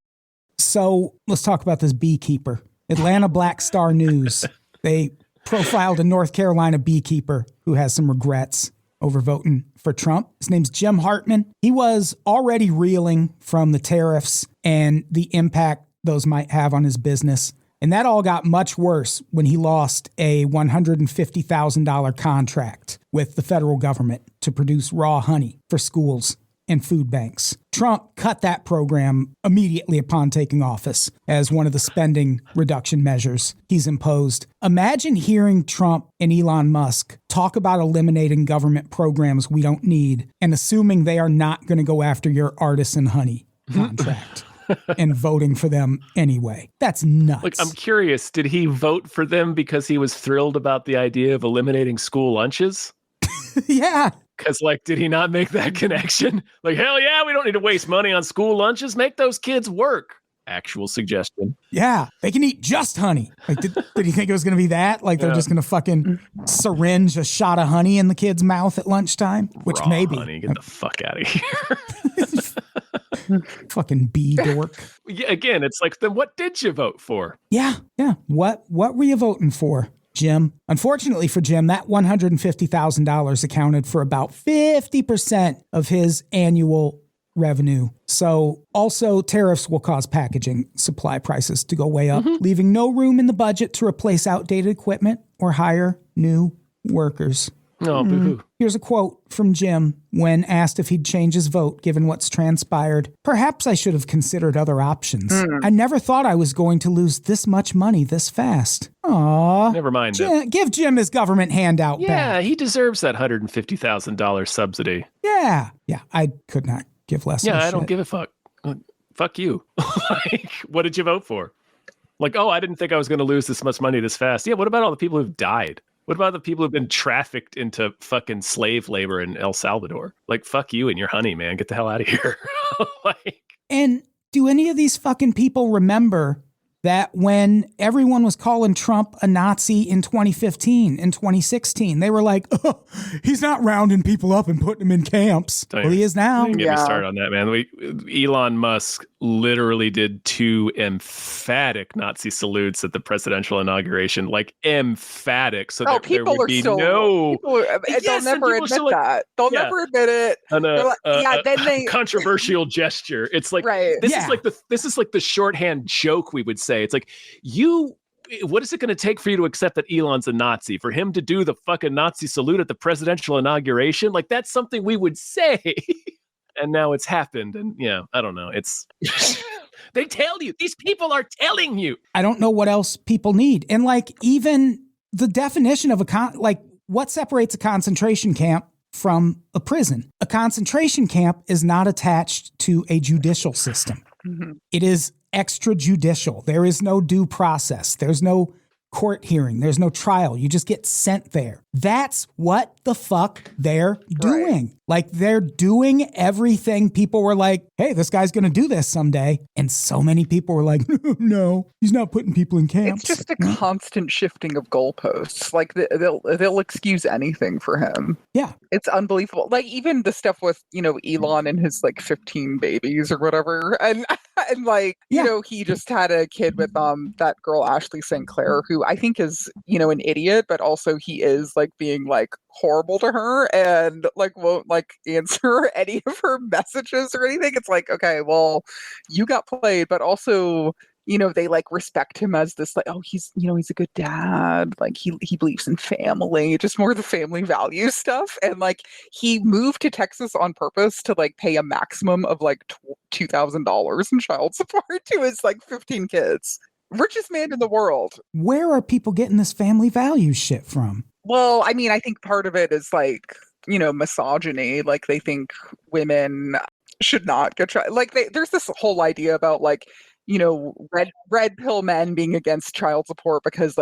So let's talk about this beekeeper. Atlanta Black Star News. They profiled a North Carolina beekeeper who has some regrets over voting for Trump. His name's Jim Hartman. He was already reeling from the tariffs and the impact those might have on his business. And that all got much worse when he lost a $150,000 contract with the federal government to produce raw honey for schools and food banks. Trump cut that program immediately upon taking office as one of the spending reduction measures he's imposed. Imagine hearing Trump and Elon Musk talk about eliminating government programs we don't need and assuming they are not going to go after your artisan honey contract. and voting for them anyway. That's nuts. Like, I'm curious, did he vote for them because he was thrilled about the idea of eliminating school lunches? Yeah. Because, like, did he not make that connection? Like, hell yeah, we don't need to waste money on school lunches. Make those kids work. Actual suggestion. Yeah, they can eat just honey. Like, did he think it was going to be that? Like, they're just going to fucking syringe a shot of honey in the kid's mouth at lunchtime? Which Raw maybe. honey, get the fuck out of here. Fucking bee dork. Yeah, again, it's like, then what did you vote for? Yeah. What were you voting for, Jim? Unfortunately for Jim, that $150,000 accounted for about 50% of his annual revenue. So also tariffs will cause packaging supply prices to go way up, leaving no room in the budget to replace outdated equipment or hire new workers. Oh, boo-hoo. Here's a quote from Jim when asked if he'd change his vote given what's transpired. "Perhaps I should have considered other options. I never thought I was going to lose this much money this fast." Aw. Never mind Jim, give Jim his government handout back. Yeah, he deserves that $150,000 subsidy. Yeah, I could not give less of a Yeah, I shit. don't give a fuck. Fuck you. Like, what did you vote for? Like, oh, I didn't think I was going to lose this much money this fast. Yeah, what about all the people who've died? What about the people who've been trafficked into fucking slave labor in El Salvador? Like, fuck you and your honey, man. Get the hell out of here. Like, And do any of these fucking people remember that when everyone was calling Trump a Nazi in 2015 and 2016, they were like, "Oh, he's not rounding people up and putting them in camps." Well, he is now. Don't get me started on that, man. Elon Musk literally did 2 emphatic Nazi salutes at the presidential inauguration, like emphatic. So there would be no. They'll never admit that. They'll never admit it. Then they controversial gesture. It's like this is like the shorthand joke we would say. It's like, what is it going to take for you to accept that Elon's a Nazi? For him to do the fucking Nazi salute at the presidential inauguration? Like, that's something we would say. And now it's happened. And I don't know. It's they tell you. These people are telling you. I don't know what else people need. And like, even the definition of what separates a concentration camp from a prison? A concentration camp is not attached to a judicial system. It is extrajudicial. There is no due process. There's no court hearing. There's no trial. You just get sent there. That's what the fuck they're doing. Right. Like, they're doing everything. People were like, hey, this guy's going to do this someday. And so many people were like, no, he's not putting people in camps. It's just a constant shifting of goalposts. Like, they'll excuse anything for him. Yeah. It's unbelievable. Like, even the stuff with, Elon and his, 15 babies or whatever. And he just had a kid with that girl, Ashley St. Clair, who I think is, an idiot, but also he is, being, horrible to her and, won't, answer any of her messages or anything. It's like, okay, well, you got played, but also, they respect him as this, he's a good dad. He believes in family, just more of the family value stuff. And he moved to Texas on purpose to pay a maximum of $2,000 in child support to his 15 kids. Richest man in the world. Where are people getting this family values shit from? Well, I mean, I think part of it is misogyny. They think women should not get tried. There's this whole idea about red pill men being against child support because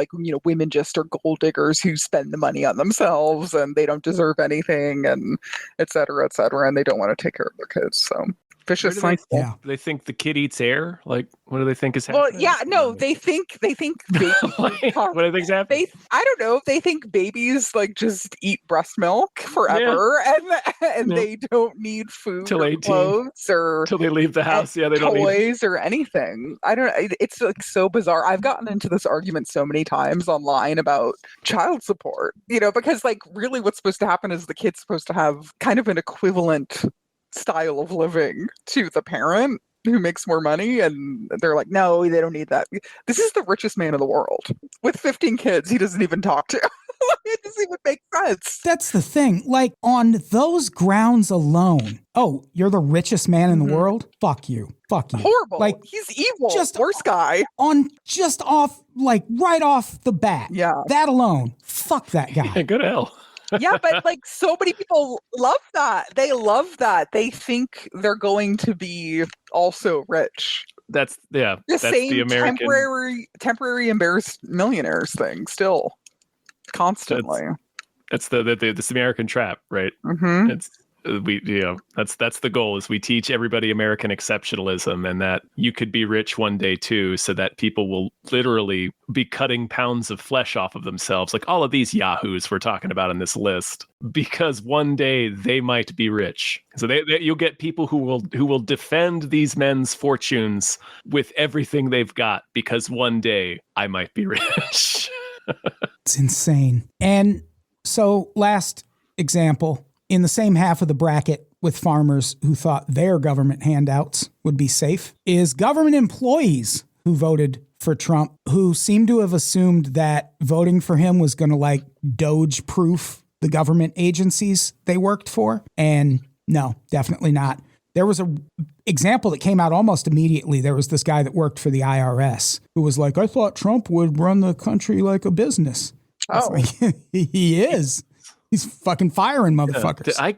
women just are gold diggers who spend the money on themselves and they don't deserve anything and et cetera, and they don't want to take care of their kids. So vicious cycle. Yeah. They think the kid eats air. What do they think is happening? Well, yeah, no, they think babies. What do they think is happening? I don't know. They think babies just eat breast milk forever, and they don't need food till 18, clothes or till they leave the house. Yeah, they don't need toys or anything. I don't. It's so bizarre. I've gotten into this argument so many times online about child support. Because really, what's supposed to happen is the kid's supposed to have kind of an equivalent style of living to the parent who makes more money, and they're like, no, they don't need that. This is the richest man in the world with 15 kids he doesn't even talk to. It doesn't even make sense. That's the thing. On those grounds alone, oh, you're the richest man in the world? Fuck you. Horrible. He's evil. Just worst guy. Right off the bat. Yeah. That alone. Fuck that guy. Yeah, go to hell. Yeah, but so many people love that. They love that. They think they're going to be also rich That's the that's same the American temporary embarrassed millionaires thing still constantly. That's this American trap, right? Mm-hmm. It's that's the goal, is we teach everybody American exceptionalism, and that you could be rich one day too, so that people will literally be cutting pounds of flesh off of themselves, like all of these yahoos we're talking about in this list, because one day they might be rich. So you'll get people who will defend these men's fortunes with everything they've got, because one day I might be rich. It's insane. And so last example, in the same half of the bracket with farmers who thought their government handouts would be safe, is government employees who voted for Trump, who seem to have assumed that voting for him was going to like Doge-proof the government agencies they worked for. And no, definitely not. There was an example that came out almost immediately. There was this guy that worked for the IRS who was like, I thought Trump would run the country like a business. Oh, like, he is. He's fucking firing motherfuckers. I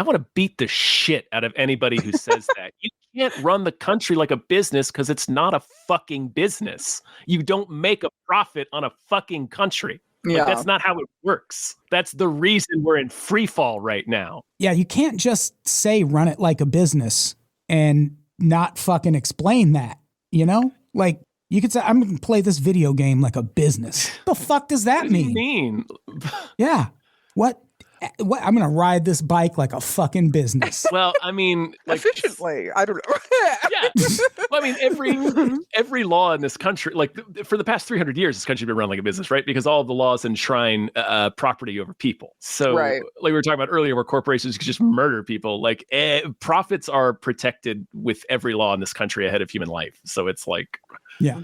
want to beat the shit out of anybody who says that. You can't run the country like a business because it's not a fucking business. You don't make a profit on a fucking country. Like, that's not how it works. That's the reason we're in free fall right now. Yeah, you can't just say run it like a business and not fucking explain that, you know? Like, you could say, I'm going to play this video game like a business. What the fuck does that mean? What do you mean? Yeah. What? I'm going to ride this bike like a fucking business. Well, I mean, like, efficiently. I don't know. Yeah. Well, I mean, every law in this country, like for the past 300 years, this country's been run like a business, right? Because all of the laws enshrine property over people. So, like we were talking about earlier, where corporations could just murder people, like profits are protected with every law in this country ahead of human life. So it's like, yeah.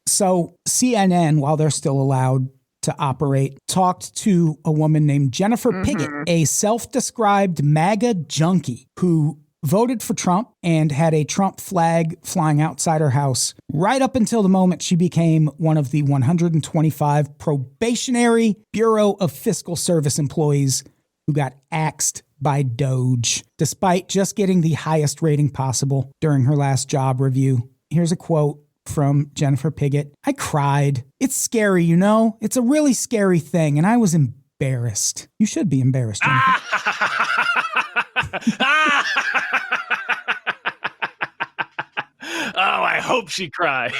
So CNN, while they're still allowed to operate, talked to a woman named Jennifer Piggott, a self-described MAGA junkie who voted for Trump and had a Trump flag flying outside her house right up until the moment she became one of the 125 probationary Bureau of Fiscal Service employees who got axed by Doge, despite just getting the highest rating possible during her last job review. Here's a quote from Jennifer Piggott. I cried. It's scary, you know? It's a really scary thing, and I was embarrassed. You should be embarrassed, Jennifer. Oh, I hope she cried.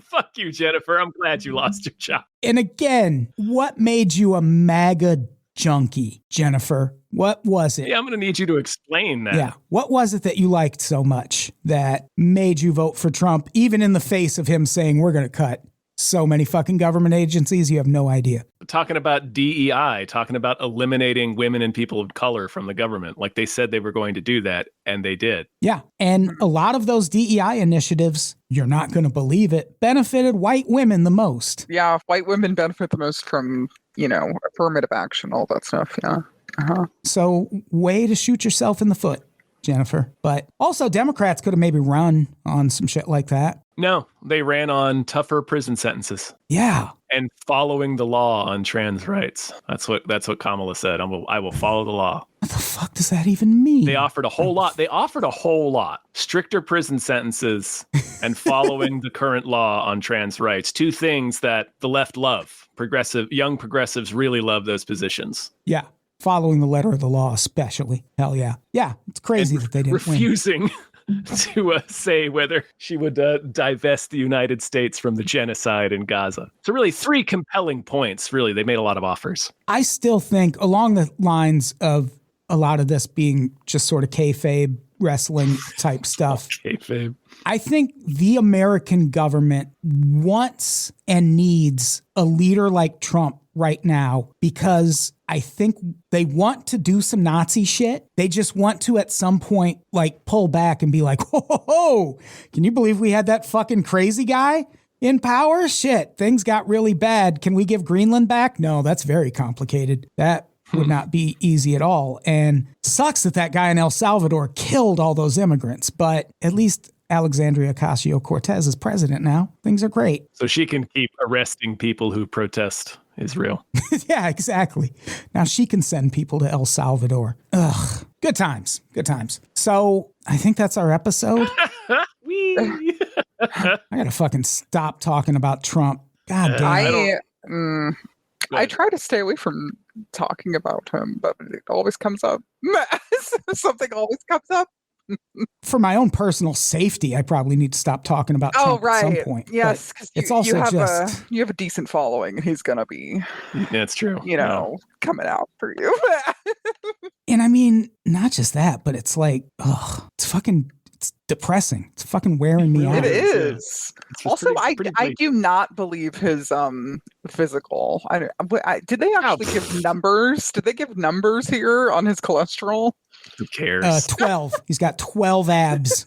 Fuck you, Jennifer. I'm glad you lost your job. And again, what made you a MAGA junkie, Jennifer? What was it? Yeah, I'm going to need you to explain that. Yeah. What was it that you liked so much that made you vote for Trump, even in the face of him saying we're going to cut so many fucking government agencies? You have no idea. Talking about DEI, talking about eliminating women and people of color from the government. Like they said they were going to do that, and they did. Yeah. And a lot of those DEI initiatives, you're not going to believe it, benefited white women the most. Yeah. White women benefit the most from, affirmative action, all that stuff. Yeah. So way to shoot yourself in the foot, Jennifer. But also Democrats could have maybe run on some shit like that. No, they ran on tougher prison sentences. Yeah. And following the law on trans rights. That's what Kamala said. I will follow the law. What the fuck does that even mean? They offered a whole lot. Stricter prison sentences and following the current law on trans rights. Two things that the left love. Young progressives really love those positions. Yeah. Following the letter of the law, especially. Hell yeah. Yeah. It's crazy that they didn't refusing to say whether she would divest the United States from the genocide in Gaza. So really three compelling points. Really, they made a lot of offers. I still think along the lines of a lot of this being just sort of kayfabe wrestling type stuff. Kayfabe. I think the American government wants and needs a leader like Trump right now because I think they want to do some Nazi shit. They just want to at some point like pull back and be like, ho, can you believe we had that fucking crazy guy in power? Shit, things got really bad. Can we give Greenland back? No, that's very complicated. That would not be easy at all. And sucks that guy in El Salvador killed all those immigrants, but at least Alexandria Ocasio-Cortez is president now. Things are great. So she can keep arresting people who protest Israel. Yeah, exactly. Now she can send people to El Salvador. Ugh. Good times. So I think that's our episode. Wee. I gotta fucking stop talking about Trump. God damn. I try to stay away from talking about him, but it always comes up. Something always comes up. For my own personal safety, I probably need to stop talking about Trump at some point. Yes, because it's also you have a decent following, and he's gonna be. That's true. Coming out for you. And I mean, not just that, but it's like, it's depressing. It's fucking wearing me out. It is. Also, I do not believe his physical. Did they actually give numbers? Did they give numbers here on his cholesterol? Who cares? 12. He's got 12 abs.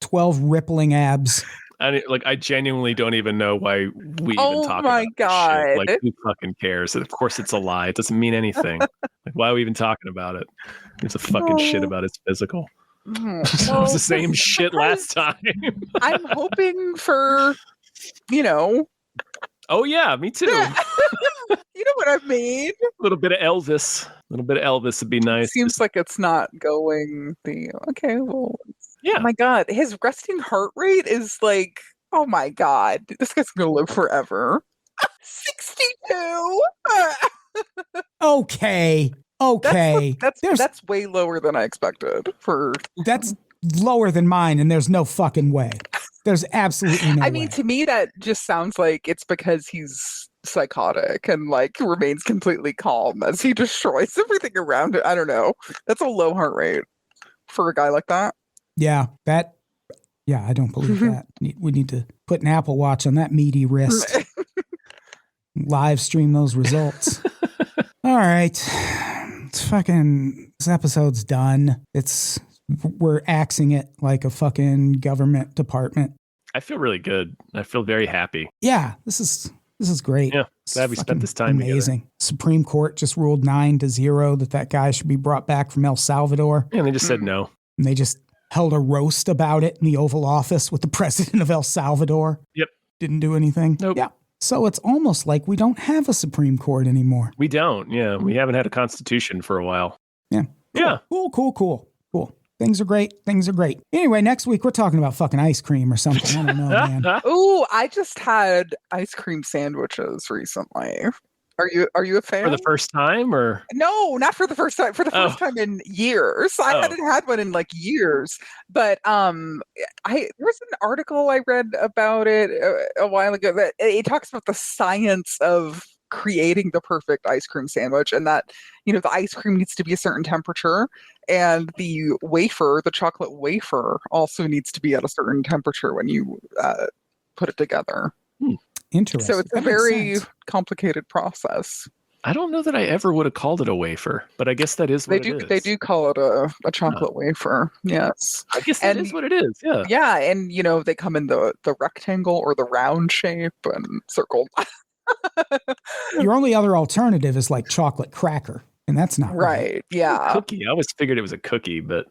12 rippling abs. I genuinely don't even know why we even talk about my God. this shit. Like, who fucking cares? Of course it's a lie. It doesn't mean anything. Like, why are we even talking about it? It's a fucking shit about his physical. It was the same shit last time. I'm hoping for, Oh yeah, me too. You know what I mean? A little bit of Elvis. A little bit of Elvis would be nice. Seems like it's not going okay, well. Yeah. Oh my God. His resting heart rate is like, oh my God. This guy's going to live forever. 62. Okay. That's way lower than I expected. That's lower than mine, and there's no fucking way. There's absolutely no way. I mean, to me, that just sounds like it's because he's psychotic and remains completely calm as he destroys everything around it. I don't know. That's a low heart rate for a guy like that. Yeah, I don't believe that. We need to put an Apple Watch on that meaty wrist. Live stream those results. All right. This episode's done. We're axing it like a fucking government department. I feel really good. I feel very happy. Yeah, this is great. Yeah, glad we spent this time amazing. together. Supreme Court just ruled 9-0 that guy should be brought back from El Salvador. And they just said no. And they just held a roast about it in the Oval Office with the president of El Salvador. Yep. Didn't do anything. Nope. Yeah. So it's almost like we don't have a Supreme Court anymore. We don't. Yeah. We haven't had a constitution for a while. Yeah. Cool. Things are great. Anyway, next week we're talking about fucking ice cream or something. I don't know, man. Ooh, I just had ice cream sandwiches recently. Are you a fan? For the first time, or? No, not for the first time. For the first time in years. I hadn't had one in years. But there was an article I read about it a while ago that it talks about the science of creating the perfect ice cream sandwich, and that the ice cream needs to be a certain temperature, and the chocolate wafer also needs to be at a certain temperature when you put it together. Interesting. So it's a very complicated process. I don't know that I ever would have called it a wafer, but I guess that is what it is. They do call it a chocolate wafer. Yes. I guess that is what it is. Yeah. Yeah, and they come in the rectangle or the round shape and circle. Your only other alternative is chocolate cracker, and that's not right. Yeah. Cookie. I always figured it was a cookie, but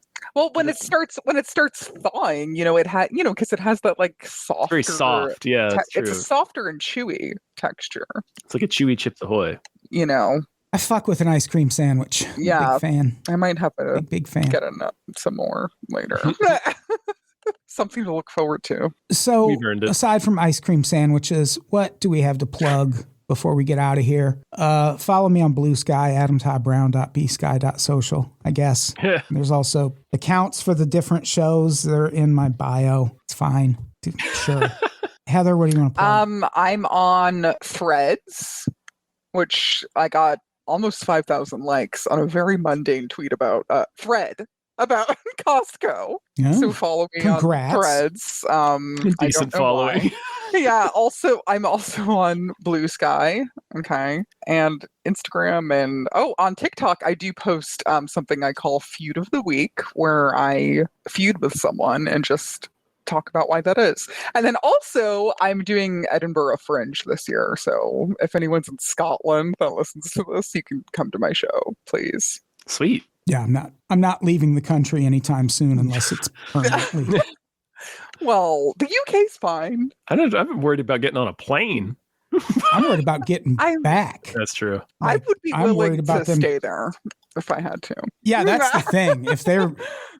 when it starts thawing, it had because it has that soft, very soft. Yeah, that's true. It's a softer and chewy texture. It's like a chewy Chips Ahoy. I fuck with an ice cream sandwich. Yeah, big fan. I might have to big fan. Get some more later. Something to look forward to. So, aside from ice cream sandwiches, what do we have to plug before we get out of here? Follow me on Blue Sky, adamtoddbrown.bsky.social, I guess. There's also accounts for the different shows. They're in my bio. It's fine. Sure. Heather, what do you want to plug? I'm on Threads, which I got almost 5,000 likes on a very mundane tweet about about Costco. Yeah. So follow me on Threads. Decent following. Yeah. I'm also on Blue Sky. Okay. And Instagram and on TikTok, I do post something I call Feud of the Week, where I feud with someone and just talk about why that is. And then also I'm doing Edinburgh Fringe this year. So if anyone's in Scotland that listens to this, you can come to my show, please. Sweet. Yeah, I'm not leaving the country anytime soon unless it's permanently. Well, the UK's fine. I'm worried about getting on a plane. I'm worried about getting back. That's true. I would be willing to stay there if I had to. Yeah, that's the thing. If they're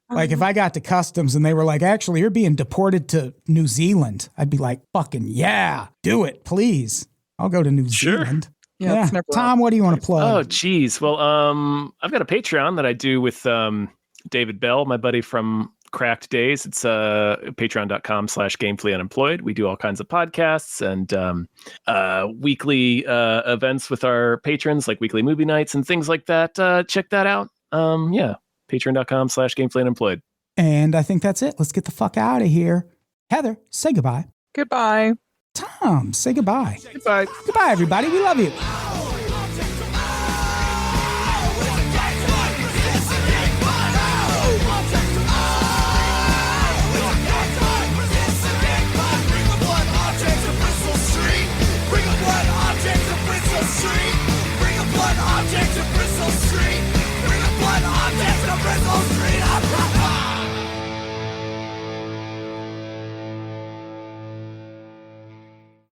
Like if I got to customs and they were like, actually, you're being deported to New Zealand, I'd be like, fucking yeah, do it, please. I'll go to New Zealand. Yeah. It's never Tom, what do you want to plug? Oh, geez. Well, I've got a Patreon that I do with David Bell, my buddy from Cracked Days. It's patreon.com/gamefullyunemployed. We do all kinds of podcasts and weekly events with our patrons, like weekly movie nights and things like that. Check that out. Patreon.com/gamefullyunemployed. And I think that's it. Let's get the fuck out of here. Heather, say goodbye. Goodbye. Tom, say goodbye. Goodbye. Goodbye, everybody. We love you.